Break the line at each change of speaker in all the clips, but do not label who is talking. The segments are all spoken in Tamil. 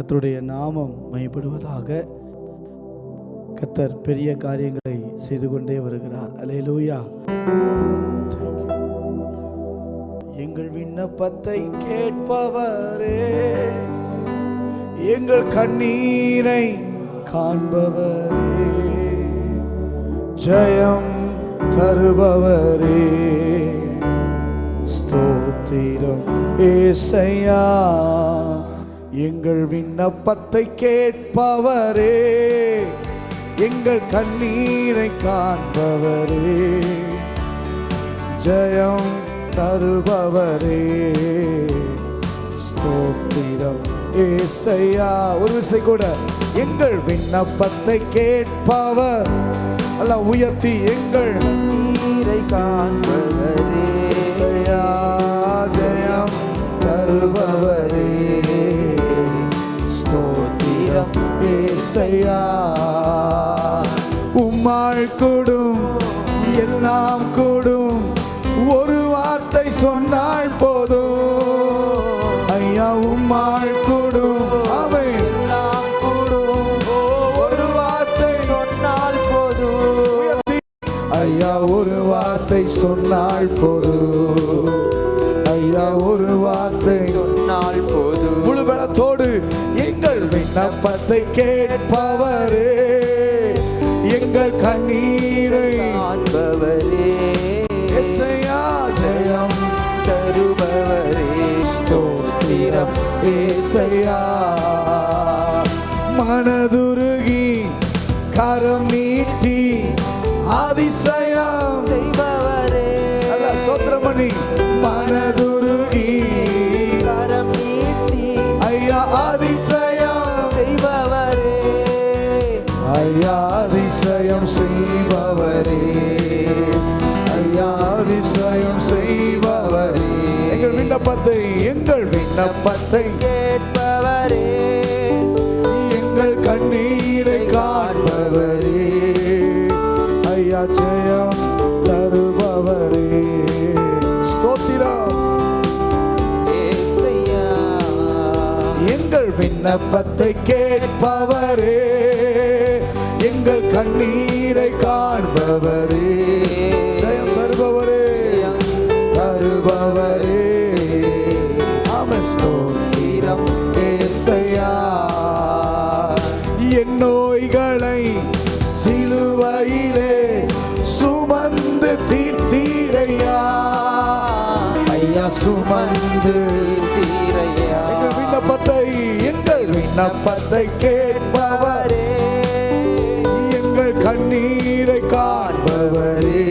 கர்த்தருடைய நாமம் மகிமைப்படுவதாக. கர்த்தர் பெரிய காரியங்களை செய்து கொண்டே வருகிறார். அல்லேலூயா. எங்கள் விண்ணப்பத்தை கேட்பவரே, எங்கள் கண்ணீரை காண்பவரே, ஜெயம் தருபவரே, ஸ்தோத்திரம் ஏசையா. எங்கள் விண்ணப்பத்தை கேட்பவரே, எங்கள் கண்ணீரை காண்பவரே, ஜெயம் தருபவரே, ஸ்தோத்திரம் ஏசையா. ஒரு விசை கூட எங்கள் விண்ணப்பத்தை கேட்பவர் அல்ல உயர்த்தி எங்கள்
நீரை காண்பவரே,
ஏசையா, ஜெயம் தருபவரே, ஸ்தோத்திரம் ஏசையா. உம்மாள் கூடும் எல்லாம் கூடும், ஒரு வார்த்தை சொன்னால் போதும் ஐயா. உம்மாள் கூடும் அவை
எல்லாம் கூடும்,
ஒரு வார்த்தை
சொன்னால் போதும்
ஐயா. ஒரு வார்த்தை சொன்னால் போதும் ஐயா. ஒரு வார்த்தை
சொன்னால் போதும்.
முழு பலத்தோடு எங்கள் விண்ணப்பத்தை கேட்பவரே, எங்கள் கண்ணீரை
காண்பவரே,
ஏசையா, ஜெயம்
தருபவரே,
ஸ்தோத்திரம் ஏசையா. மனதுருகி கரம் நீட்டி அதிசயம்
செய்பவரே,
அல்ல சோத்திரமணி. மனதுருகி
கரம் நீட்டி
ஐயா அதிசயம்
செய்பவரே,
ஐயா அதிசயம் செய்பவரே, ஐயா அதிசயம் செய்பவரே. எங்கள் விண்ணப்பத்தை
கேட்பவரே,
எங்கள் கண்ணீரை காண்பவரே, ஐயா ஜெயம் தருபவரே, ஸ்தோத்திரம்
ஏசையா.
எங்கள் விண்ணப்பத்தை கேட்பவரே, எங்கள் கண்ணீரை காண்பவரே, ஜெயம் தருபவரே, தருபவரே, ஆமென். ஸ்தோத்திரம் ஏசையா. என் நோய்களை சிலுவையிலே சுமந்து தீர்த்தீரையா ஐயா, சுமந்து
தீரையா.
எங்கள் விண்ணப்பத்தை கேட்பவரே, எங்கள் கண்ணீரை காண்பவரே,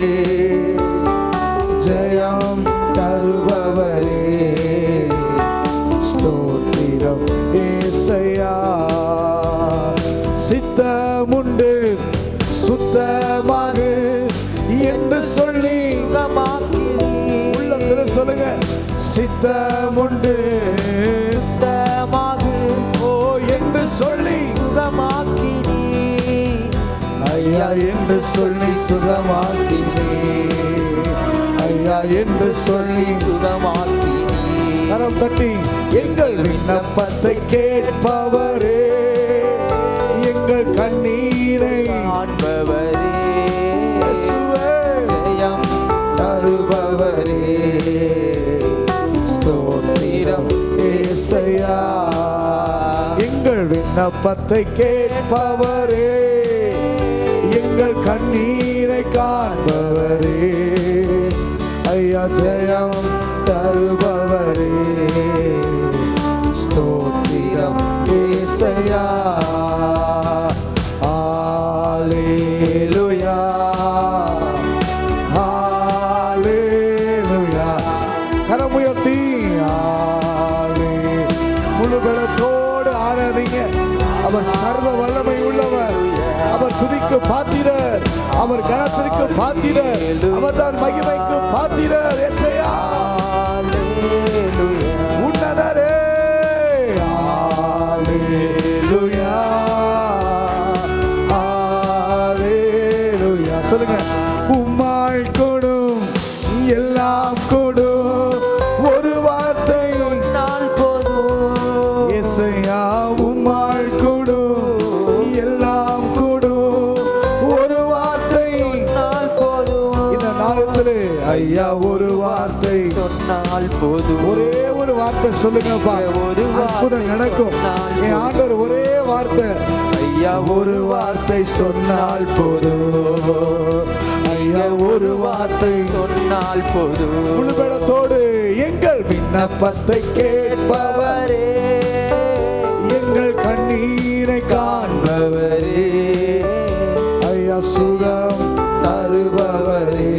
ஜெயம் தருபவரே, ஸ்தோத்திரம் ஏசையா. சித்தமுண்டு சுத்தமாக என்று சொல்லி உள்ளத்தில் சொல்லுங்க. சித்தமுண்டு
சுத்தமாக
ஓ என்று சொல்லி
சுகமாக்கினி
ஐயா, என்று சொல்லி சுகமாக்கினே ஐயா, என்று சொல்லி
சுகமாக்கினி.
கரம் தட்டி எங்கள் விண்ணப்பத்தை கேட்பவரே, எங்கள் கண்ணீரை
காண்பவரே,
இயேசுவே,
ஜெயம்
தருபவரே, ஸ்தோத்திரம் ஏசையா. எங்கள் விண்ணப்பத்தை கேட்பவரே, எங்கள் கண்ணீரை காண்பவரே, ஐயா ஜெயம் தருபவரே, ஸ்தோத்திரம் ஏசையா. ஹல்லேலூயா, ஹல்லேலூயா. கரமுயர்த்தி முழு பலத்தோடு ஆராதிங்க. அவர் சர்வ வல்லமை உள்ளவர், அவர் துதிக்கு பாத்திரர், அவர் கனத்திற்கு பாத்திரர், அவர் தான் மகிமைக்கு பாத்திரர். ஏசையா உன்னதரே, ஹல்லேலூயா, ஹல்லேலூயா. சொல்லுங்க. உம்மாள் கொடும் எல்லாம் கொடும், ஒரு வார்த்தை
சொன்னால் போதும்
ஏசையா. உம்மாள் ஐயா ஒரு வார்த்தை
சொன்னால் போதும்.
ஒரே ஒரு வார்த்தை சொல்லுங்கப்பா,
ஒரு
அற்புதம் நடக்கும். என் ஆண்டவர் ஒரே வார்த்தை,
ஐயா
ஒரு வார்த்தை சொன்னால் போதும். ஐயா ஒரு வார்த்தை
சொன்னால் போதும்.
முழுபலத்தோடு எங்கள் விண்ணப்பத்தை கேட்பவரே, எங்கள் கண்ணீரை காண்பவரே, ஐயா சுகம் தருபவரே,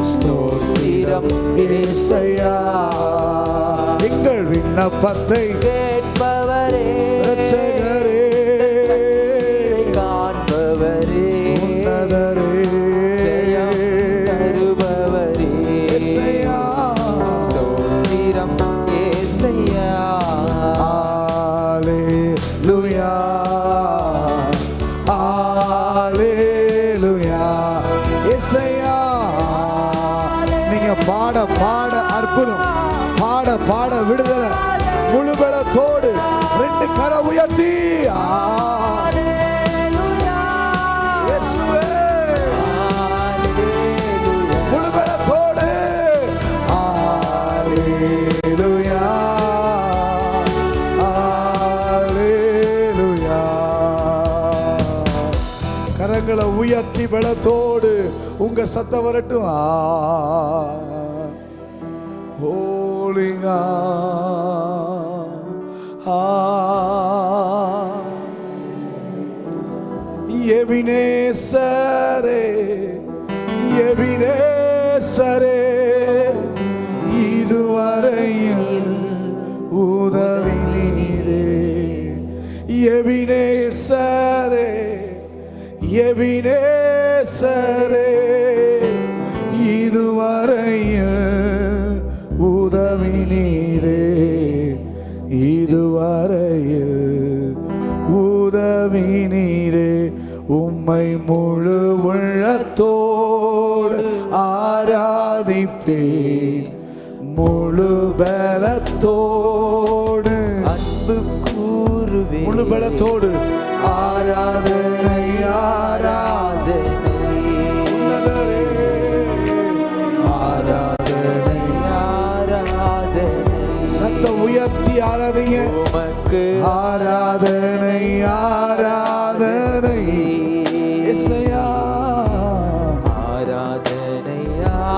ஸ்தோத்திரம் ஏசையா. எங்கள் விண்ணப்பத்தை
கேட்பவரே,
இரட்சகரே,
காண்பவரே,
உன்னதரே,
ஜெயம் தருபவரே,
ஏசையா.
ஸ்தோத்திரம் ஏசையா.
Hallelujah, Hallelujah. ஏசையா. நீங்க பாட பாட அற்புதம், பாட பாட விடுதலை. முழுபலத்தோடு ரெண்டு கர உயர்த்தி இயேசுவே. முழுபலத்தோடு Hallelujah, Hallelujah. கரங்களை உயர்த்தி பலத்தோடு உங்க சத்தம் வரட்டும். Holy God, எபினேசரே, எபினேசரே, இதுவரையில் உதவி நீரே. எபினேசரே, எபினேசரே, இதுவரையில் உதவி நீரே. இதுவரையில் உதவி நீரே. உம்மை முழு உள்ளத்தோடு ஆராதிப்பேன், முழு பலத்தோடு
அன்பு கூறுவே,
முழு பலத்தோடு ஆராதனை ஆராதனை உன்னதரே, ஆராதனை
ஆராதனை.
சத்தம் உயர்த்தி ஆராதிங்க.
உமக்கு
ஆராதனை ஆராதனை இசையா.
ஆராதனை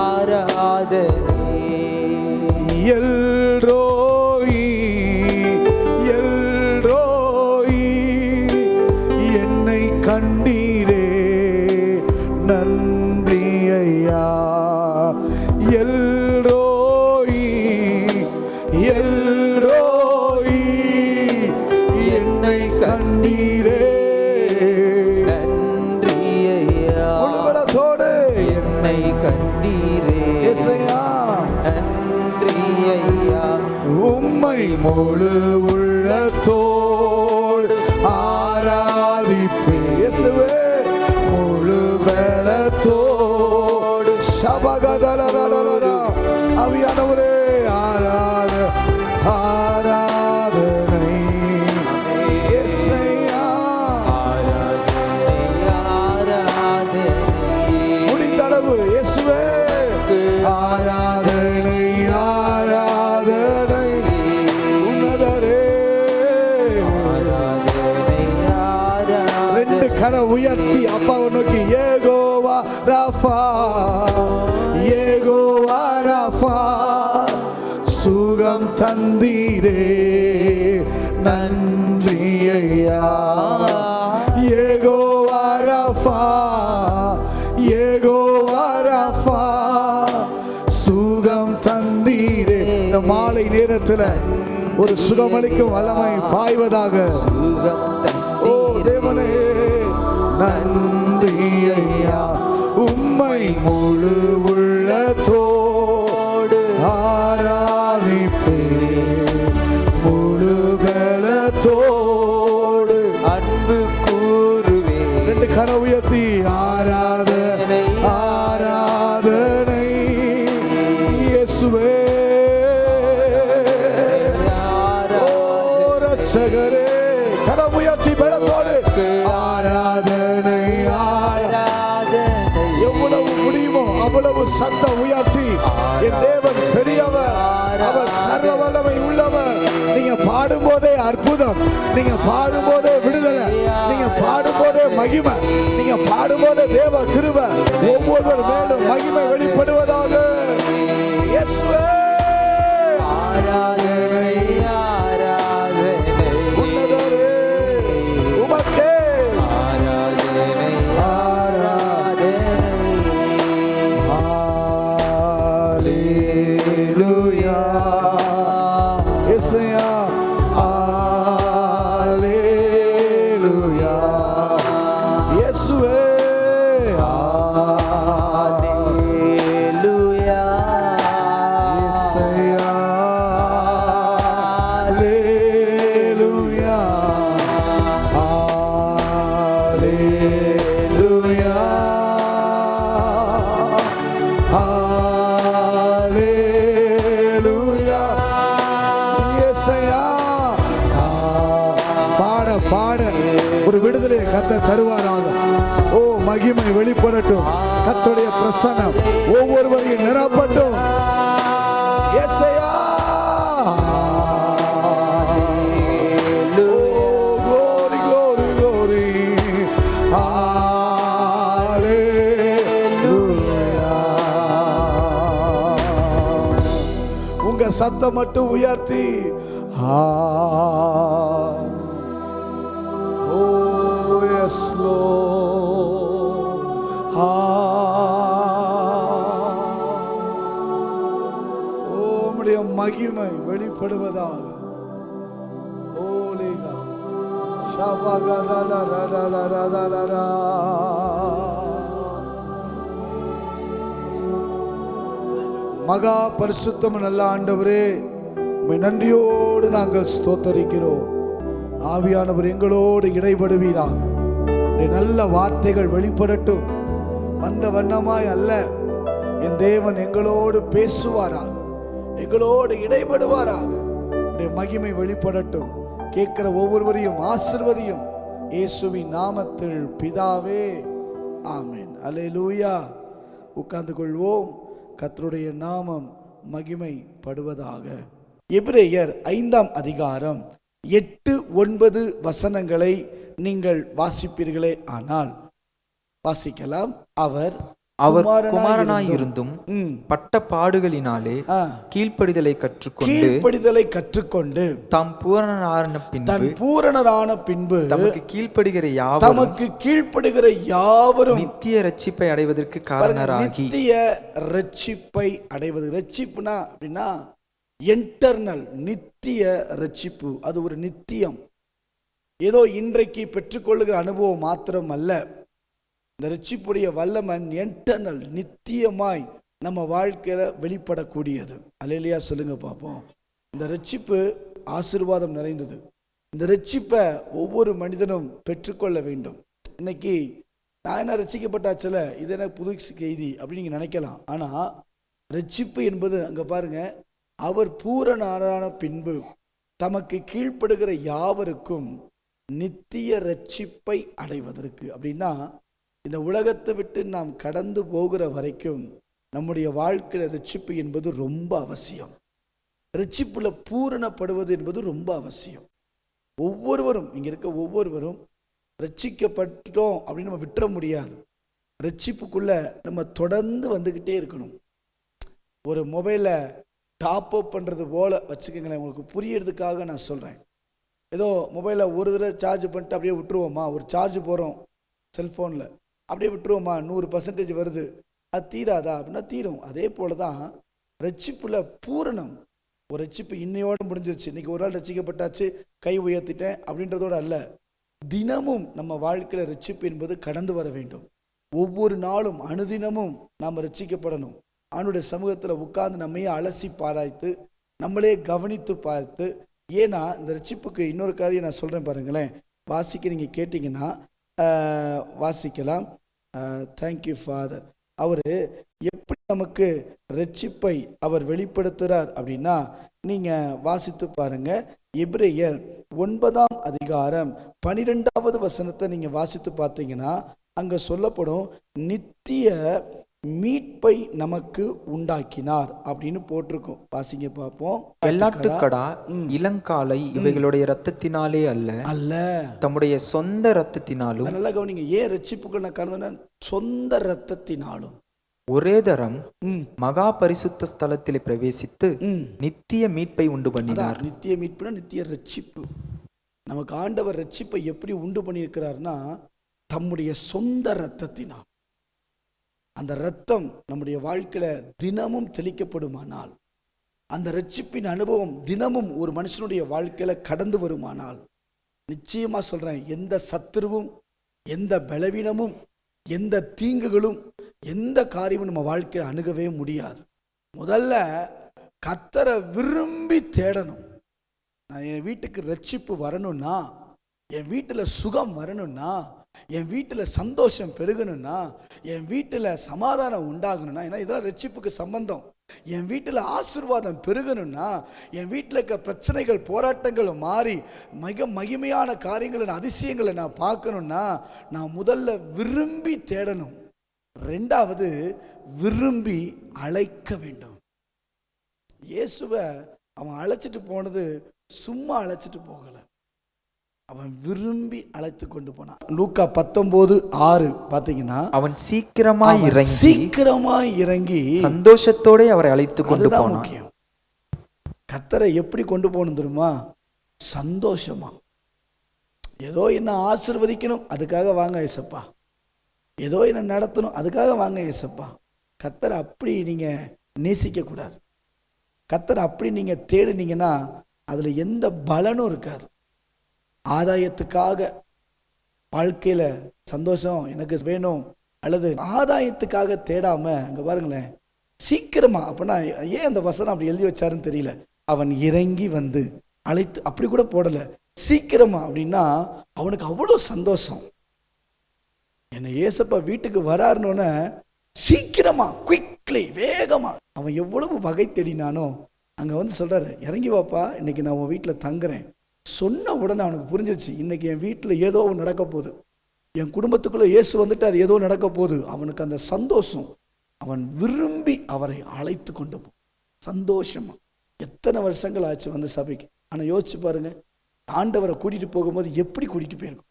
ஆராதனை.
எல்ரோயி, எல்ரோயி, என்னை கண்டீரே நன்றி ஐயா. எல்ரோயி, எல்ரோயி, என்னை கண்டீரே
நன்றி ஐயா.
முழுபலத்தோடு
என்னை கண்டீரே
இசையா.
நன்றி ஐயா.
உம்மை முழு உள்ளத்தோடு ஆராதிப்பே இயேசுவே. முழு பலத்தோடு சபகதலதலதலா. ஆவியானவரே ஆராத ஆராதனை இயேசையா.
ஆராதனை ஆராதனை.
முடிந்தளவு இயேசுவே. ஆராதனை ஆராதனை உன்னதரே.
ஆராதனை ஆராதனை.
ரெண்டு கர உயர்த்தி அப்பாவை நோக்கி ஏகோவா ராஃபா, ஏகோவா ராஃபா, சுகம் தந்தீரே நன்றி ஐயா. ஏகோவா ராஃபா, ஏகோவா ராஃபா, சுகம் தந்தீரே. இந்த மாலை நேரத்தில் ஒரு சுகமளிக்கும் வல்லமை பாய்வதாக.
சுகம்
ஓ தேவனே நன்றி ஐயா. உம்மை முழு உள்ளத்தோடு ஆராதிப்பேன், முழு பலத்தோடு
அன்பு கூறுவே.
ரெண்டு கர உயர்த்தி ஆராதனை ஆராதனை இயேசுவே. ஓ ரட்சகரே, கர உயர்த்தி பலத்தோடு ஆராதனை ஆராதனை. எவ்வளவு முடியுமோ அவ்வளவு எவ்வளவு சத்தம் உயர்த்தி என் தேவன் பெரியவர், அவர் சர்வ வல்லமை உள்ளவர். நீங்க பாடும்போதே அற்புதம், நீங்க பாடும்போதே விடுதலை, நீங்க பாடும்போதே மகிமை, நீங்க பாடும்போதே தேவ கிருபை ஒவ்வொருவர் மேலும் மகிமை வெளிப்படுவதாக. இயேசுவே
ஆராதனை ஆராதனை
உன்னதரே உமக்கே
ஆராதனை ஆராதனை
ஹalleluya இயேசுயா ஹalleluya இயேசுவே
ஹalleluya
இயேசுயா ஹalleluya ஹalleluya ஹalleluya இயேசுயா. பாட பாட ஒரு விடுதலையை கர்த்தர் தருவாராக. ஓ மகிமை வெளிப்படட்டும், கர்த்தருடைய பிரசன்னம் ஒவ்வொருவரையும் நிரப்பட்டும். இயேசுயா glory glory glory hallelujah. உங்க சத்தம் மட்டும் உயர்த்தி oh yes Lord உம்முடைய மகிமை வெளிப்படுவதாக. Holy God. Shabbagadala. மகா பரிசுத்தம் நல்ல ஆண்டவரே, உம்மை நன்றியோடு நாங்கள் ஸ்தோத்தரிக்கிறோம். ஆவியானவர் எங்களோடு இடைபடுவீராக. உம்முடைய நல்ல வார்த்தைகள் வெளிப்படட்டும். வந்த வண்ணமாய் அல்ல, என் தேவன் எங்களோடு பேசுவாராக, எங்களோடு இடைபடுவாராக. உம்முடைய மகிமை வெளிப்படட்டும். கேட்கிற ஒவ்வொருவரையும் ஆசீர்வதியும் இயேசுவின் நாமத்தில் பிதாவே, ஆமென். அல்லேலூயா. உட்கார்ந்து கொள்வோம். கர்த்தருடைய நாமம் மகிமைப்படுவதாக. எபிரேயர் 5ஆம் அதிகாரம் 8-9 வசனங்களை நீங்கள் வாசிப்பீர்களே ஆனால் வாசிக்கலாம். அவர்
குமாரனாயிருந்தும் பட்ட பாடுகளினாலே கீழ்ப்படிதலை கற்றுக்கொண்டு தாம் பூரணரான பின்பு தமக்கு கீழ்ப்படுகிற யாவரும் நித்திய ரட்சிப்பை அடைவதற்கு காரணராகி.
நித்திய ரட்சிப்பை அடைவது, ரட்சிப்புனா அப்படின்னா என்டர்னல், நித்திய ரட்சிப்பு. அது ஒரு நித்தியம், ஏதோ இன்றைக்கு பெற்றுக்கொள்ளுகிற அனுபவம் மாத்திரம் அல்ல. இந்த ரட்சிப்புடைய வல்லமன் என்டர்னல், நித்தியமாய் நம்ம வாழ்க்கையில வெளிப்படக்கூடியது. அல்லேலூயா சொல்லுங்க பார்ப்போம். இந்த ரட்சிப்பு ஆசீர்வாதம் நிறைந்தது. இந்த ரட்சிப்பை ஒவ்வொரு மனிதனும் பெற்றுக்கொள்ள வேண்டும். இன்னைக்கு நான் என்ன ரட்சிக்கப்பட்டாச்சுல, இது என்ன புது செய்தி அப்படின்னு நீங்க நினைக்கலாம். ஆனா ரட்சிப்பு என்பது அங்க பாருங்க, அவர் பூரணரான பின்பு தமக்கு கீழ்ப்படுகிற யாவருக்கும் நித்திய ரட்சிப்பை அடைவதற்கு. அப்படின்னா இந்த உலகத்தை விட்டு நாம் கடந்து போகிற வரைக்கும் நம்முடைய வாழ்க்கையில ரட்சிப்பு என்பது ரொம்ப அவசியம். ரட்சிப்புல பூரணப்படுவது என்பது ரொம்ப அவசியம். ஒவ்வொருவரும், இங்க இருக்க ஒவ்வொருவரும் ரட்சிக்கப்பட்டோம் அப்படின்னு நம்ம விட்டுற முடியாது. ரட்சிப்புக்குள்ள நம்ம தொடர்ந்து வந்துக்கிட்டே இருக்கணும். ஒரு மொபைலை டாப் அப் பண்ணுறது போல வச்சுக்கோங்களேன். உங்களுக்கு புரியறதுக்காக நான் சொல்கிறேன். ஏதோ மொபைலை ஒரு தடவை சார்ஜ் பண்ணிட்டு அப்படியே விட்டுருவோமா, ஒரு சார்ஜ் போகிறோம் செல்ஃபோனில் அப்படியே விட்டுருவோமா, 100% வருது, அது தீராதா அப்படின்னா தீரும். அதே போல தான் ரட்சிப்புல பூரணம். ஒரு ரட்சிப்பு இன்னையோடு முடிஞ்சிருச்சு, இன்னைக்கு ஒரு நாள் ரட்சிக்கப்பட்டாச்சு, கை உயர்த்திட்டேன் அப்படின்றதோடு அல்ல. தினமும் நம்ம வாழ்க்கையில் ரட்சிப்பு என்பது கடந்து வர வேண்டும். ஒவ்வொரு நாளும் அனுதினமும் நாம் ரட்சிக்கப்படணும். அவனுடைய சமூகத்தில் உட்கார்ந்து நம்மையே அலசி பாராய்த்து நம்மளே கவனித்து பார்த்து. ஏன்னா இந்த ரட்சிப்புக்கு இன்னொரு காரியம் நான் சொல்கிறேன் பாருங்களேன். வாசிக்க நீங்கள் கேட்டிங்கன்னா வாசிக்கலாம். Thank you father. அவர் எப்படி நமக்கு ரட்சிப்பை அவர் வெளிப்படுத்துகிறார் அப்படின்னா நீங்கள் வாசித்து பாருங்க. எபிரேயர் 9ஆம் அதிகாரம் 12வது வசனத்தை நீங்கள் வாசித்து பார்த்தீங்கன்னா அங்கே சொல்லப்படும் நித்திய மீட்பை நமக்கு உண்டாக்கினார் அப்படின்னு போட்டிருக்கோம். வாசிங்க பார்ப்போம்.
வெள்ளாட்டுக்கடா இளங்காலை இவைகளுடைய இரத்தத்தினாலே அல்ல தம்முடைய சொந்த இரத்தத்தினாலும்.
நல்லா கவனிங்க, ஏன் ரட்சிப்புக்குள்ள காரணம்? சொந்த இரத்தத்தினாலும்
ஒரே தரம் மகா பரிசுத்த ஸ்தலத்திலே பிரவேசித்து நித்திய மீட்பை உண்டு பண்ணினார்.
நித்திய மீட்புனா நித்திய ரட்சிப்பு. நமக்கு ஆண்டவர் ரட்சிப்பை எப்படி உண்டு பண்ணியிருக்கிறார்னா தம்முடைய சொந்த இரத்தத்தினால். அந்த இரத்தம் நம்முடைய வாழ்க்கையில தினமும் தெளிக்கப்படுமானால், அந்த ரட்சிப்பின் அனுபவம் தினமும் ஒரு மனுஷனுடைய வாழ்க்கையில கடந்து வருமானால், நிச்சயமா சொல்றேன், எந்த சத்துருவும் எந்த பலவீனமும் எந்த தீங்குகளும் எந்த காரியமும் நம்ம வாழ்க்கையை அணுகவே முடியாது. முதல்ல கர்த்தரை விரும்பி தேடணும். நான் என் வீட்டுக்கு ரட்சிப்பு வரணும்னா, என் வீட்டில் சுகம் வரணும்னா, என் வீட்டில் சந்தோஷம் பெருகணும்னா, என் வீட்டில் சமாதானம் உண்டாகணும்னா, ஏன்னா இதெல்லாம் ரட்சிப்புக்கு சம்பந்தம். என் வீட்டில் ஆசீர்வாதம் பெருகணும்னா, என் வீட்டில் இருக்க பிரச்சனைகள் போராட்டங்கள் மாறி மிக மகிமையான காரியங்களை அதிசயங்களை நான் பார்க்கணும்னா, நான் முதல்ல விரும்பி தேடணும். ரெண்டாவது விரும்பி அழைக்க வேண்டும். இயேசுவை அவன் அழைச்சிட்டு போனது சும்மா அழைச்சிட்டு போகல, அவன் விரும்பி அழைத்து கொண்டு போனான். லூக்கா 19:6 பாத்தீங்கன்னா, அவன் சீக்கிரமாய் இறங்கி
சந்தோஷத்தோட அவரை அழைத்து கொண்டு போனான்.
முக்கியம். கர்த்தரை எப்படி கொண்டு போகணும் தெரியுமா? சந்தோஷமா. ஏதோ என்ன ஆசீர்வதிக்கணும் அதுக்காக வாங்க ஏசப்பா, ஏதோ என்ன நடத்தணும் அதுக்காக வாங்க ஏசப்பா. கர்த்தரை அப்படி நீங்க நேசிக்க கூடாது. கர்த்தரை அப்படி நீங்க தேடினீங்கன்னா அதுல எந்த பலனும் இருக்காது. ஆதாயத்துக்காக வாழ்க்கையில சந்தோஷம் எனக்கு வேணும் அல்லது ஆதாயத்துக்காக தேடாம, அங்க பாருங்களேன், சீக்கிரமா. அப்படின்னா ஏன் அந்த வசனம் அப்படி எழுதி வச்சாருன்னு தெரியல. அவன் இறங்கி வந்து அழைத்து, அப்படி கூட போடல, சீக்கிரமா. அப்படின்னா அவனுக்கு அவ்வளோ சந்தோஷம். என்னை ஏசப்பா வீட்டுக்கு வராருன்னு சீக்கிரமா, குயிக்லி, வேகமா. அவன் எவ்வளவு வகை தேடினானோ அங்க வந்து சொல்றாரு, இறங்கி வாப்பா, இன்னைக்கு நான் உன் வீட்டில் தங்குறேன். சொன்ன உடனே அவனுக்கு புரிஞ்சிருச்சு, இன்னைக்கு என் வீட்டில் ஏதோ நடக்க போகுது, என் குடும்பத்துக்குள்ள இயேசு வந்துட்டார், ஏதோ நடக்க போகுது. அவனுக்கு அந்த சந்தோஷம். அவன் விரும்பி அவரை அழைத்து கொண்டு போ, சந்தோஷமா. எத்தனை வருஷங்கள் ஆச்சு வந்து சபைக்கு. ஆனால் யோசிச்சு பாருங்க, ஆண்டவரை கூட்டிட்டு போகும்போது எப்படி கூட்டிட்டு போயிருக்கோம்?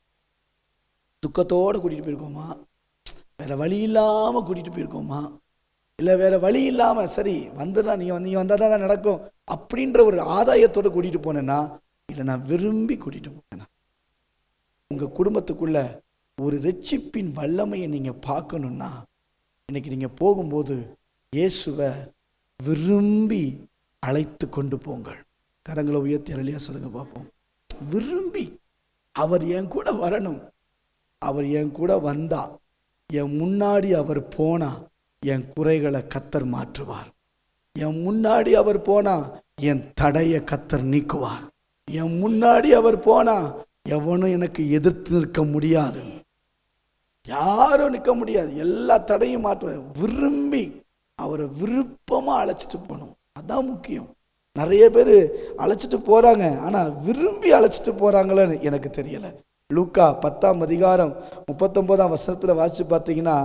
துக்கத்தோடு கூட்டிட்டு போயிருக்கோமா? வேற வழி இல்லாம கூட்டிட்டு போயிருக்கோமா? இல்லை வேற வழி இல்லாம சரி வந்துடா, நீ வந்தாதான் நடக்கும் அப்படின்ற ஒரு ஆதாயத்தோடு கூட்டிட்டு போனேன்னா, இல்லை நான் விரும்பி கூட்டிட்டு போனேன்னா. உங்க குடும்பத்துக்குள்ள ஒரு ரட்சிப்பின் வல்லமையை நீங்க பார்க்கணும்னா, இன்னைக்கு நீங்க போகும்போது இயேசுவை விரும்பி அழைத்து கொண்டு போங்கள். கரங்களை உயர்த்தி அருளியா சொல்லுங்க பார்ப்போம். விரும்பி அவர் என் கூட வரணும். அவர் என் கூட வந்தா, என் முன்னாடி அவர் போனா, என் குறைகளை கர்த்தர் மாற்றுவார். என் முன்னாடி அவர் போனா என் தடைய கர்த்தர் நீக்குவார். என் முன்னாடி அவர் போனா எவனும் எனக்கு எதிர்த்து நிற்க முடியாது, யாரும் நிற்க முடியாது. எல்லா தடையும் மாற்றுவார். விரும்பி அவரை விருப்பமா அழைச்சிட்டு போகணும், அதான் முக்கியம். நிறைய பேர் அழைச்சிட்டு போறாங்க, ஆனா விரும்பி அழைச்சிட்டு போறாங்களன்னு எனக்கு தெரியல. லூக்கா 10:39 வாசிச்சு பார்த்தீங்கன்னா,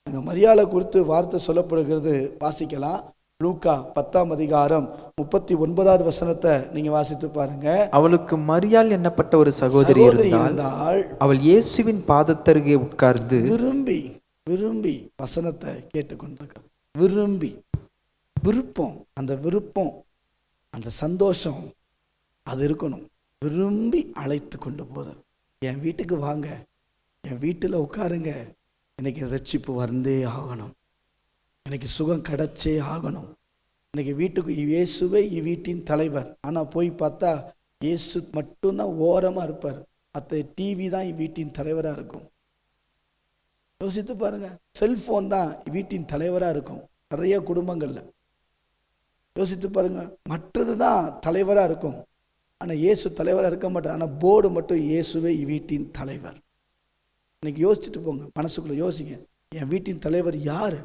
அங்கே மரியாதை குறித்து வார்த்தை சொல்லப்படுகிறது. வாசிக்கலாம். லூக்கா 10:39 நீங்க வாசித்து பாருங்க.
அவளுக்கு மரியாள் என்னப்பட்ட ஒரு சகோதரி இருந்தாள். அவள் இயேசுவின் பாதத்தருகே உட்கார்ந்து
விரும்பி வசனத்தை கேட்டுக்கொண்டிருக்க, விரும்பி, விருப்பம், அந்த விருப்பம், அந்த சந்தோஷம் அது இருக்கணும். விரும்பி அழைத்து கொண்டு போது, என் வீட்டுக்கு வாங்க, என் வீட்டில் உட்காருங்க, இன்னைக்கு ரட்சிப்பு வந்தே ஆகணும், இன்னைக்கு சுகம் கிடைச்சே ஆகணும். இன்னைக்கு வீட்டுக்கு இயேசுவே வீட்டின் தலைவர். ஆனால் போய் பார்த்தா இயேசு மட்டும்தான் ஓரமாக இருப்பார், மற்ற டிவி தான் வீட்டின் தலைவராக இருக்கும். யோசித்து பாருங்க, செல்போன் தான் வீட்டின் தலைவராக இருக்கும் நிறைய குடும்பங்களில். யோசித்து பாருங்க, மற்றது தான் தலைவராக இருக்கும், ஆனால் இயேசு தலைவராக இருக்க மாட்டார். ஆனால் போர்டு மட்டும் இயேசுவே வீட்டின் தலைவர். இன்னைக்கு யோசிச்சுட்டு போங்க, மனசுக்குள்ள யோசிங்க, என் வீட்டின் தலைவர் யாரு?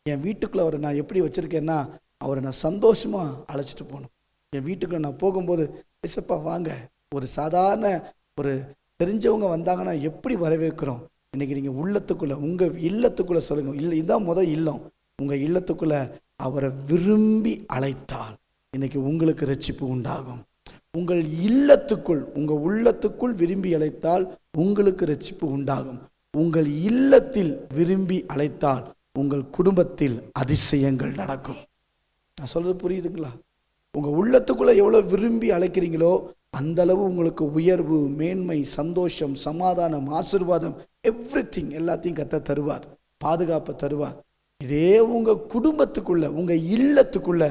என் வீட்டுக்குள்ள அவரை நான் எப்படி வச்சிருக்கேன்னா, அவரை நான் சந்தோஷமா அழைச்சிட்டு போகணும். என் வீட்டுக்குள்ள நான் போகும்போது, ஏசப்பா வாங்க, ஒரு சாதாரண ஒரு தெரிஞ்சவங்க வந்தாங்கன்னா எப்படி வரவேற்கிறோம்? இன்னைக்கு நீங்க உள்ளத்துக்குள்ள, உங்க இல்லத்துக்குள்ள சொல்லுங்க, இல்லை இதுதான் முதல் இல்லம், உங்க இல்லத்துக்குள்ள அவரை விரும்பி அழைத்தால் இன்னைக்கு உங்களுக்கு ரட்சிப்பு உண்டாகும். உங்கள் இல்லத்துக்குள், உங்க உள்ளத்துக்குள் விரும்பி அழைத்தால் உங்களுக்கு ரட்சிப்பு உண்டாகும். உங்கள் இல்லத்தில் விரும்பி அழைத்தால் உங்கள் குடும்பத்தில் அதிசயங்கள் நடக்கும். நான் சொல்றது புரியுதுங்களா? உங்க உள்ளத்துக்குள்ள எவ்வளவு விரும்பி அழைக்கிறீங்களோ அந்த அளவு உங்களுக்கு உயர்வு, மேன்மை, சந்தோஷம், சமாதானம், ஆசீர்வாதம், எவ்ரிதிங் எல்லாத்தையும் கர்த்தர் தருவார், பாதுகாப்பை தருவார். இதே உங்க குடும்பத்துக்குள்ள, உங்க இல்லத்துக்குள்ள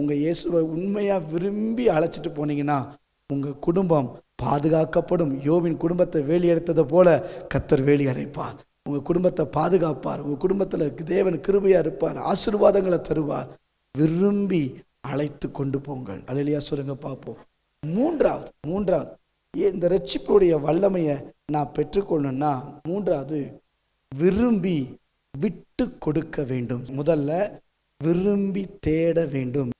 உங்க இயேசுவை உண்மையா விரும்பி அழைச்சிட்டு போனீங்கன்னா உங்க குடும்பம் பாதுகாக்கப்படும். யோபின் குடும்பத்தை வேலி எடுத்ததை போல கர்த்தர் வேலி அடைப்பார். உங்க குடும்பத்தை பாதுகாப்பார். உங்க குடும்பத்துல தேவன் கிருபையா இருப்பார், ஆசீர்வாதங்களை தருவார். விரும்பி அழைத்து கொண்டு போங்கள். அல்லேலூயா சொல்லுங்க பார்ப்போம். மூன்றாவது இந்த ரட்சிப்புடைய வல்லமையை நான் பெற்றுக்கொள்ளணும்னா மூன்றாவது விரும்பி விட்டு கொடுக்க வேண்டும். முதல்ல விரும்பி தேட வேண்டும்.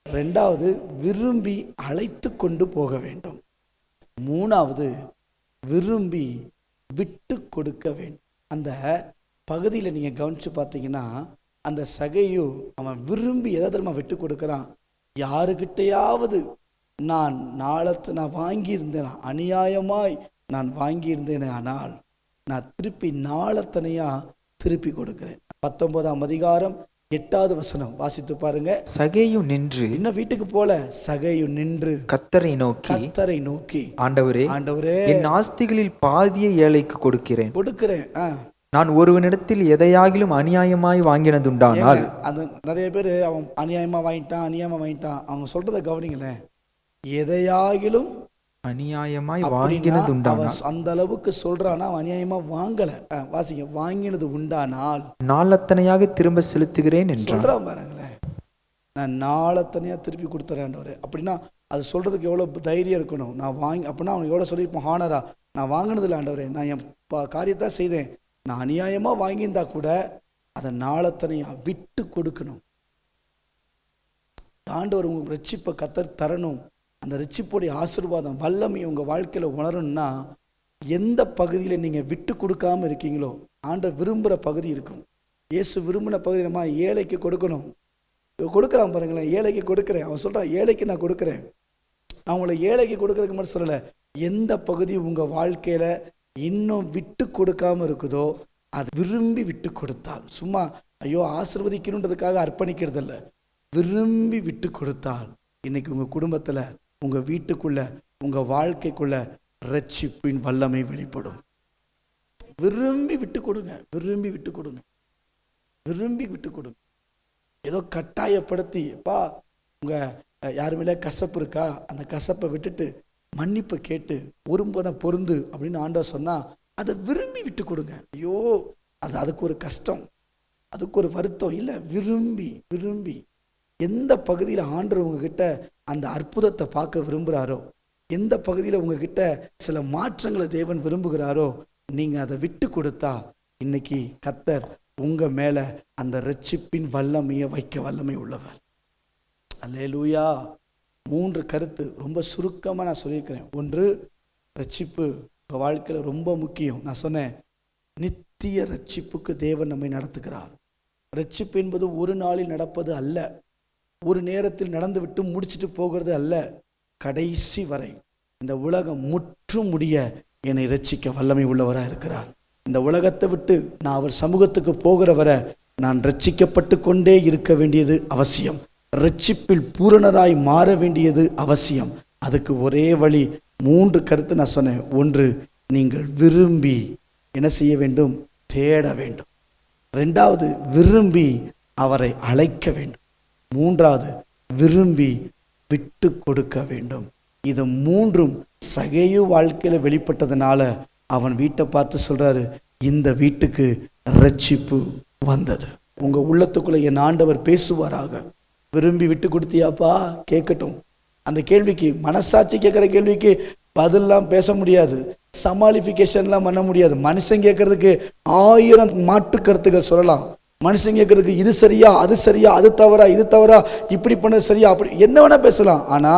ரெண்டாவது விரும்பி அழைத்து கொண்டு போக வேண்டும். மூணாவது விரும்பி விட்டு கொடுக்க வேண்டும். அந்த பகுதியில் நீங்க கவனிச்சு பார்த்தீங்கன்னா அந்த சகையு அவன் விரும்பி எதை தெரியுமா விட்டு கொடுக்குறான்? யாருக்கிட்டையாவது நான் வாங்கியிருந்தேன், அநியாயமாய் நான் வாங்கியிருந்தேன், ஆனால் நான் திருப்பி நாளத்தனையா திருப்பி கொடுக்கிறேன். 19ஆம் அதிகாரம் 8வது வசனம் வாசித்து பாருங்க.
சகேயு நின்று,
இன்னும் வீட்டுக்கு போல சகேயு நின்று
கர்த்தரை நோக்கி ஆண்டவரே, என் ஆஸ்திகளில் பாதியை ஏழைக்கு கொடுக்கிறேன். நான் ஒருவனிடத்தில் எதையாகிலும் அநியாயமாய் வாங்கினதுண்டானால்.
அது நிறைய பேர் அவன் அநியாயமா வாங்கிட்டான். அவங்க சொல்றதை கவனிங்களேன். எதையாகிலும்
அநியாயமாய் வாங்கினதுண்டானால்,
அந்த அளவுக்கு சொல்றானா அவன் அநியாயமா வாங்கல. வாசிங்க, வாங்கினது உண்டானால்
நாளத்தனையாக திரும்ப செலுத்துகிறேன் என்றான்.
சொல்றான் பாருங்களேன், நான் நாளத்தனையா திருப்பி கொடுத்துறேன். அப்படின்னா அது சொல்றதுக்கு எவ்வளவு தைரியம் இருக்கணும். நான் வாங்கி அப்படின்னா அவனுக்கு எவ்வளவு சொல்லியிருப்பான், ஹானரா நான் வாங்கினதில்ல ஆண்டவரே, நான் என் காரியத்தை செய்தேன், நான் அநியாயமா வாங்கியிருந்தா கூட அதை நாளத்தனையா விட்டு கொடுக்கணும். ஆண்டவர் உங்க ரட்சிப்பை கர்த்தர் தரணும். அந்த ரட்சிப்புடைய ஆசீர்வாதம் வல்லமை உங்க வாழ்க்கையில உணரணும்னா எந்த பகுதியில நீங்க விட்டு கொடுக்காம இருக்கீங்களோ, ஆண்டவர் விரும்புகிற பகுதி இருக்கும். இயேசு விரும்பின பகுதி நம்ம ஏழைக்கு கொடுக்கணும். கொடுக்குறான் பாருங்களேன், ஏழைக்கு கொடுக்குறேன். அவன் சொல்றான், ஏழைக்கு நான் கொடுக்குறேன். நான் உங்களை ஏழைக்கு கொடுக்கறதுக்கு மட்டும் சொல்லலை, எந்த பகுதி உங்க வாழ்க்கையில இன்னும் விட்டு கொடுக்காம இருக்குதோ அது விரும்பி விட்டு கொடுத்தால், சும்மா ஐயோ ஆசீர்வதிக்கணுன்றதுக்காக அர்ப்பணிக்கிறது இல்லை, விரும்பி விட்டு கொடுத்தால் இன்னைக்கு உங்க குடும்பத்துல, உங்க வீட்டுக்குள்ள, உங்க வாழ்க்கைக்குள்ள ரட்சிப்பின் வல்லமை வெளிப்படும். விரும்பி விட்டு கொடுங்க, விரும்பி விட்டு கொடுங்க, விரும்பி விட்டு கொடுங்க. ஏதோ கட்டாயப்படுத்தி உங்க யாருமே கசப்பு இருக்கா, அந்த கசப்பை விட்டுட்டு மன்னிப்பை கேட்டு ஒரும்பன பொருந்து அப்படின்னு ஆண்டவர் சொன்னா அதை விரும்பி விட்டு கொடுங்க. ஐயோ அதுக்கு ஒரு கஷ்டம், அதுக்கு ஒரு வருத்தம் இல்லை. விரும்பி விரும்பி எந்த பகுதியில் ஆண்டவர் உங்ககிட்ட அந்த அற்புதத்தை பார்க்க விரும்புகிறாரோ, எந்த பகுதியில் உங்ககிட்ட சில மாற்றங்களை தேவன் விரும்புகிறாரோ, நீங்க அதை விட்டு கொடுத்தா இன்னைக்கு கர்த்தர் உங்க மேல அந்த ரட்சிப்பின் வல்லமையை வைக்க வல்லமை உள்ளவர். அல்லேலூயா. 3 கருத்து ரொம்ப சுருக்கமாக நான் சொல்லியிருக்கிறேன். 1, ரட்சிப்பு உங்கள் வாழ்க்கையில் ரொம்ப முக்கியம். நான் சொன்னேன், நித்திய ரட்சிப்புக்கு தேவன் நம்மை நடத்துகிறார். ரட்சிப்பு என்பது ஒரு நாளில் நடப்பது அல்ல, ஒரு நேரத்தில் நடந்து விட்டு முடிச்சுட்டு போகிறது அல்ல. கடைசி வரை இந்த உலகம் முற்றும் முடிய என்னை ரட்சிக்க வல்லமை உள்ளவராக இருக்கிறார். இந்த உலகத்தை விட்டு நான் அவர் சமூகத்துக்கு போகிற வரை நான் ரட்சிக்கப்பட்டு கொண்டே இருக்க வேண்டியது அவசியம். ரட்சிப்பில் பூரணராய் மாற வேண்டியது அவசியம். அதுக்கு ஒரே வழி, 3 கருத்து நான் சொன்னேன். 1, நீங்கள் விரும்பி என்ன செய்ய வேண்டும்? தேட வேண்டும். 2வது, விரும்பி அவரை அழைக்க வேண்டும். 3வது, விரும்பி விட்டு கொடுக்க வேண்டும். இது 3ம் சகேயு வாழ்க்கையில வெளிப்பட்டதுனால அவன் வீட்டை பார்த்து சொல்றாரு, இந்த வீட்டுக்கு ரட்சிப்பு வந்தது. உங்க உள்ளத்துக்குள்ள என் ஆண்டவர் பேசுவாராக. விரும்பி விட்டு கொடுத்தியாப்பா? கேட்கட்டும். அந்த கேள்விக்கு, மனசாட்சி கேட்குற கேள்விக்கு பதிலாம் பேச முடியாது, சமாளிஃபிகேஷன்லாம் பண்ண முடியாது. மனுஷன் கேட்கறதுக்கு 1000 மாற்று கருத்துக்கள் சொல்லலாம். மனுஷன் கேட்கறதுக்கு இது சரியா, அது சரியா, அது தவறா, இது தவறா, இப்படி பண்ணது சரியா, அப்படி என்ன வேணா பேசலாம். ஆனா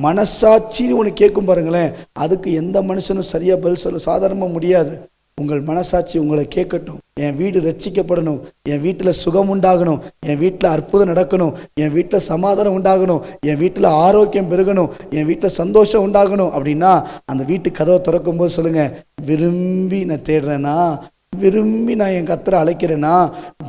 மனசாட்சின்னு ஒன்று கேட்கும் பாருங்களேன், அதுக்கு எந்த மனுஷனும் சரியா பதில் சொல்ல சாதாரணமாக முடியாது. உங்கள் மனசாட்சி உங்களை கேட்கட்டும். என் வீடு ரட்சிக்கப்படணும், என் வீட்டில் சுகம் உண்டாகணும், என் வீட்டில் அற்புதம் நடக்கணும், என் வீட்டில் சமாதானம் உண்டாகணும், என் வீட்டில் ஆரோக்கியம் பெருகணும், என் வீட்டில் சந்தோஷம் உண்டாகணும் அப்படின்னா அந்த வீட்டு கதவை திறக்கும் போது சொல்லுங்க, விரும்பி நான் தேடுறேன்னா, விரும்பி நான் என் கர்த்தரை அழைக்கிறேன்னா,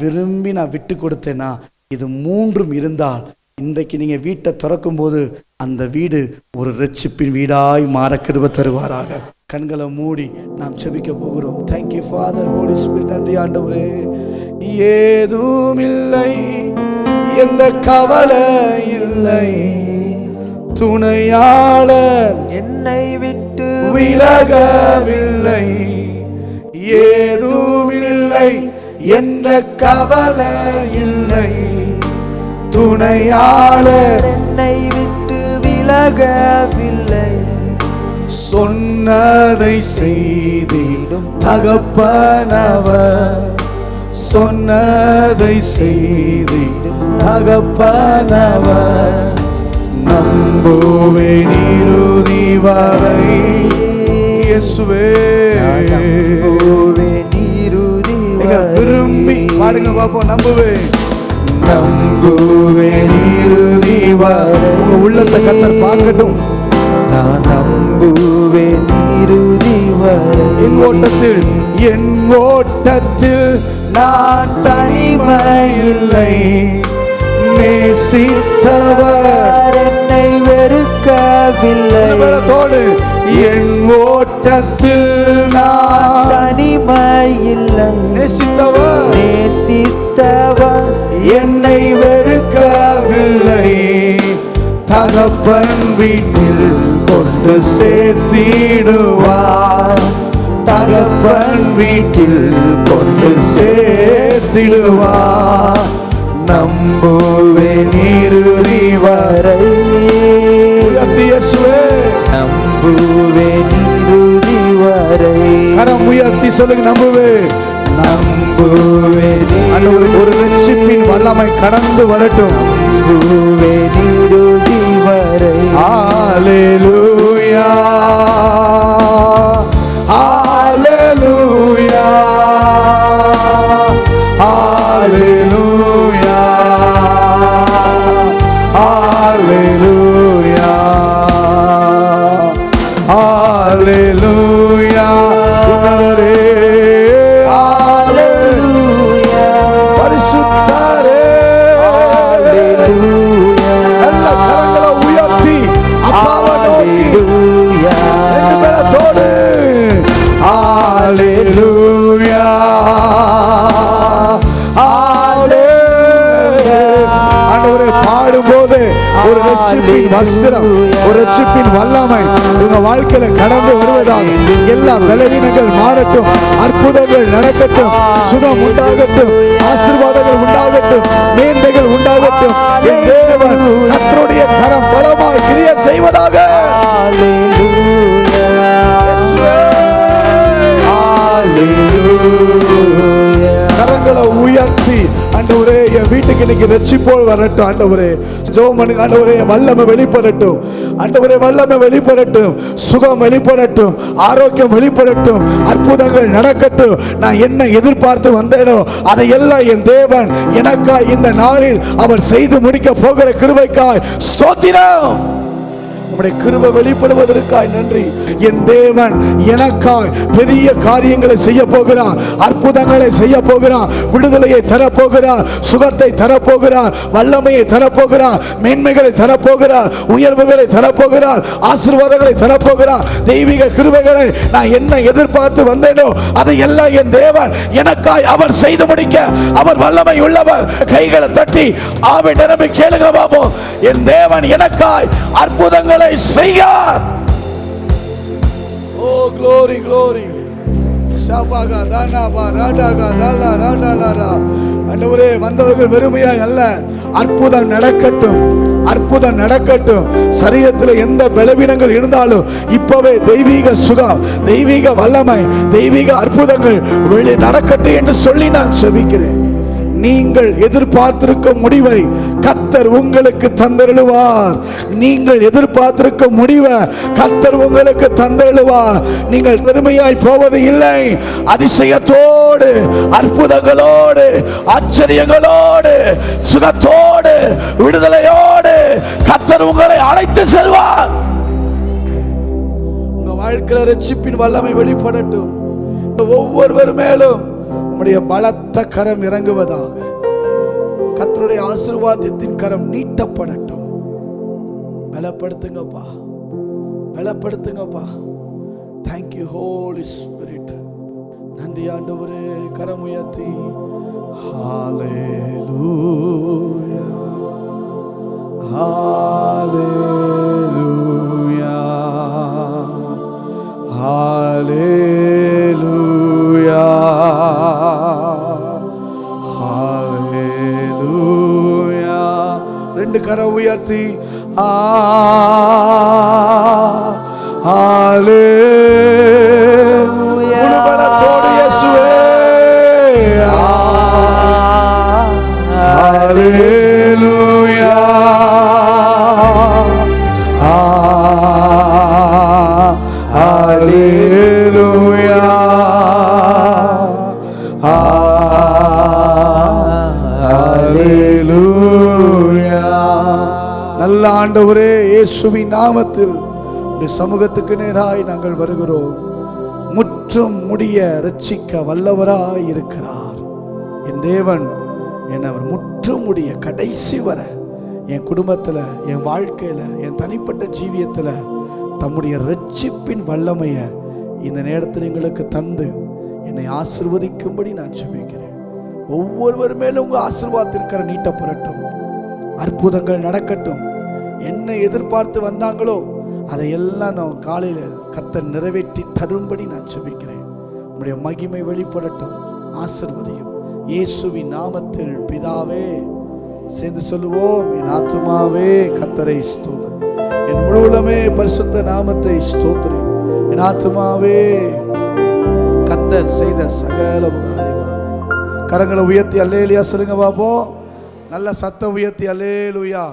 விரும்பி நான் விட்டு கொடுத்தேன்னா, இது மூன்றும் இருந்தால் இன்றைக்கு நீங்க வீட்டை திறக்கும் போது அந்த வீடு ஒரு ரட்சிப்பின் வீடாய் மாற கிருபை தருவாராக. கண்களை மூடி நாம் செபிக்க போகிறோம். Thank you Father, Holy spirit. நன்றி ஆண்டவரே. ஏதும் இல்லை, எந்த கவலை இல்லை, துணையாளர்
என்னை விட்டு
விலகவில்லை. ஏதும் இல்லை, எந்த கவலை இல்லை, துணையாளர்
என்னை விட்டு விலகவில்லை.
சொன்னதை செய்திடும் தகப்பனவர், சொன்னதை செய்திடும் தகப்பனவர். நம்புவேன் இறுதி வரை இயேசுவே.
நம்புவேன் இறுதி வரை.
விரும்பி பாடுங்க பாப்போம். நம்புவேன்,
நம்புவேன் இறுதி வரை.
உங்க உள்ளத்தை கர்த்தர் பார்க்கட்டும்.
நான் நம்புவேன் இறுதி வரை.
என் ஓட்டத்தில் நான் தனிமை இல்லை, நேசித்தவர்
என்னை வெறுக்கவில்லை.
தோடு என் ஓட்டத்தில் நான்
தனிமை இல்லை,
நேசித்தவர்
நேசித்தவர்
என்னை வெறுக்கவில்லை. தகப்பன் வீட்டில் கொண்டு சேர்த்திடுவார், தகப்பன் வீட்டில் கொண்டு சேர்த்திடுவார். நம்புவேன் இறுதி வரை இயேசுவே.
நம்புவேன் இறுதி வரை.
கரம் உயர்த்தி சொல்லுங்க, நம்புவேன்.
நம்புவேன்
ஒரு ரட்சிப்பின் வல்லமை கடந்து வரட்டும்.
நம்புவேன் இறுதி வரை.
ஹல்லேலூயா, ஹல்லேலூயா, ஹல்லேலூயா, ஹல்லேலூயா, ஹல்லேலூயா. பரிசுத்தரே, நல்ல கரங்களை உயர்த்தி அப்பாவை நோக்கி ரெண்டு பேரத்தோடு ஹல்லேலூயா, ஹல்லேலூயா. ஆண்டவரே, பாடும்போது ஒரு ரட்சிப்பின் வஸ்திரம், ஒரு ரட்சிப்பின் வல்லமை உங்க வாழ்க்கையில கடந்து வருவதாக. எல்லா பலவீனங்கள் மாறட்டும், அற்புதங்கள் நடக்கட்டும், சுகம் உண்டாகட்டும், ஆசீர்வாதங்கள் உண்டாகட்டும், மேன்மைகள் உண்டாகட்டும். என் தேவன் கர்த்தருடைய கரம் பலமாய் கிரியை செய்வதாக. கரங்களை உயர்த்தி ஆண்டவரே, என் வீட்டுக்கு இன்னைக்கு ரட்சிப்போல் வரட்டும். ஆண்டவரே, ஜெபம் பண்ணுங்க. ஆண்டவரே, வல்லமை வெளிப்படட்டும். ஆண்டவரே, வல்லமை வெளிப்படட்டும், சுகம் வெளிப்படட்டும், ஆரோக்கியம் வெளிப்படட்டும், அற்புதங்கள் நடக்கட்டும். நான் என்ன எதிர்பார்த்து வந்தேனோ அதையெல்லாம் என் தேவன் எனக்காய் இந்த நாளில் அவர் செய்து முடிக்க போகிற கிருபைக்காய் ஸ்தோத்திரம். உம்முடைய கிருபை வெளிப்படுவதற்காய் நன்றி. என் தேவன் எனக்காய் பெரிய காரியங்களை செய்ய போகிறார், அற்புதங்களை செய்ய போகிறார், விடுதலையை தரப்போகிறார், சுகத்தை தரப்போகிறார், வல்லமையை தரப்போகிறார், மேன்மைகளை தரப்போகிறார், உயர்வுகளை தரப்போகிறார், ஆசீர்வாதங்களை தரப்போகிறார். தெய்வீக கிருபைகளை நான் என்ன எதிர்பார்த்து வந்தேனோ அதை எல்லாம் என் தேவன் எனக்காய் அவர் செய்து முடிக்க அவர் வல்லமை உள்ளவர். கைகளை தட்டி ஆவி நிரம்பி கேளுங்க பாப்போம். என் தேவன் எனக்காய் அற்புதங்களை செய்யார். ஓ glory glory. ஷபாகா தானாபா ராடாகா லாலா ராடாலாரா. ஆண்டவரே, வந்தவர்கள் வெறுமையாய் அல்ல, அற்புதம் நடக்கட்டும், அற்புதம் நடக்கட்டும். சரீரத்தில் எந்த பலவீனங்கள் இருந்தாலும் இப்பவே தெய்வீக சுகம், தெய்வீக வல்லமை, தெய்வீக அற்புதங்கள் வெளி நடக்கட்டும் என்று சொல்லி நான் செபிக்கிறேன். நீங்கள் எதிர்பார்த்திருக்கும் முடிவை கர்த்தர் உங்களுக்கு தந்தருளுவார். நீங்கள் எதிர்பார்த்திருக்கும் முடிவை கர்த்தர் உங்களுக்கு தந்தருளுவார். நீங்கள் பெருமையாய் போவது இல்லை, அதிசயத்தோடு, அற்புதங்களோடு, ஆச்சரியங்களோடு, சுகத்தோடு, விடுதலையோடு கர்த்தர் உங்களை அழைத்து செல்வார். உங்க வாழ்க்கையில ரட்சிப்பின் வல்லமை வெளிப்படட்டும். ஒவ்வொருவர் மேலும் நம்முடைய பலத்த கரம் இறங்குவதாக. கர்த்தருடைய ஆசீர்வாதத்தின் கரம் நீட்டப்படட்டும். பலப்படுத்துங்கப்பா, பலப்படுத்துங்கப்பா. Thank you holy spirit. நன்றி ஆண்டவரே. கரம் உயர்த்தி ஹalleluya ஹalleluya ஹalleluya ஹalleluya. ரெண்டு கரம் உயர்த்தி ஹalleluya. முழுபலத்தோடு இயேசுவே ஹalleluya ஹalleluya ஹalleluya. நல்ல ஆண்டவரே, இயேசுவின் நாமத்தில் உம்முடைய சமூகத்துக்கு நேராய் நாங்கள் வருகிறோம். முற்றும் முடிய ரட்சிக்க வல்லவராய் இருக்கிறார் என் தேவன். என்னை அவர் முற்றும் முடிய கடைசி வர என் குடும்பத்தில், என் வாழ்க்கையில், என் தனிப்பட்ட ஜீவியத்தில் தம்முடைய ரட்சிப்பின் வல்லமையை இந்த நேரத்தில் எங்களுக்கு தந்து என்னை ஆசீர்வதிக்கும்படி நான் ஜெபிக்கிறேன். ஒவ்வொருவர் மேலும் உங்கள் ஆசீர்வாதத்திற்கிற நீட்டப்படட்டும். அற்புதங்கள் நடக்கட்டும். என்ன எதிர்பார்த்து வந்தாங்களோ அதையெல்லாம் நான் காலையில் கர்த்தர் நிறைவேற்றி தரும்படி நான் ஜெபிக்கிறேன். உம்முடைய மகிமை வெளிப்படட்டும். ஆசீர்வதியும் இயேசுவின் நாமத்தில் பிதாவே. சேர்ந்து சொல்லுவோம், என் ஆத்துமாவே கர்த்தரை ஸ்தோத்திரி, என் முழுவதுமே பரிசுத்த நாமத்தை ஸ்தோத்திரி. என் ஆத்துமாவே கர்த்தர் செய்த சகல உபகாரங்களும். கரங்களை உயர்த்தி அல்லேலூயா சொல்லுங்க பாப்போம். நல்ல சத்தம் உயர்த்தி அல்லேலூயா.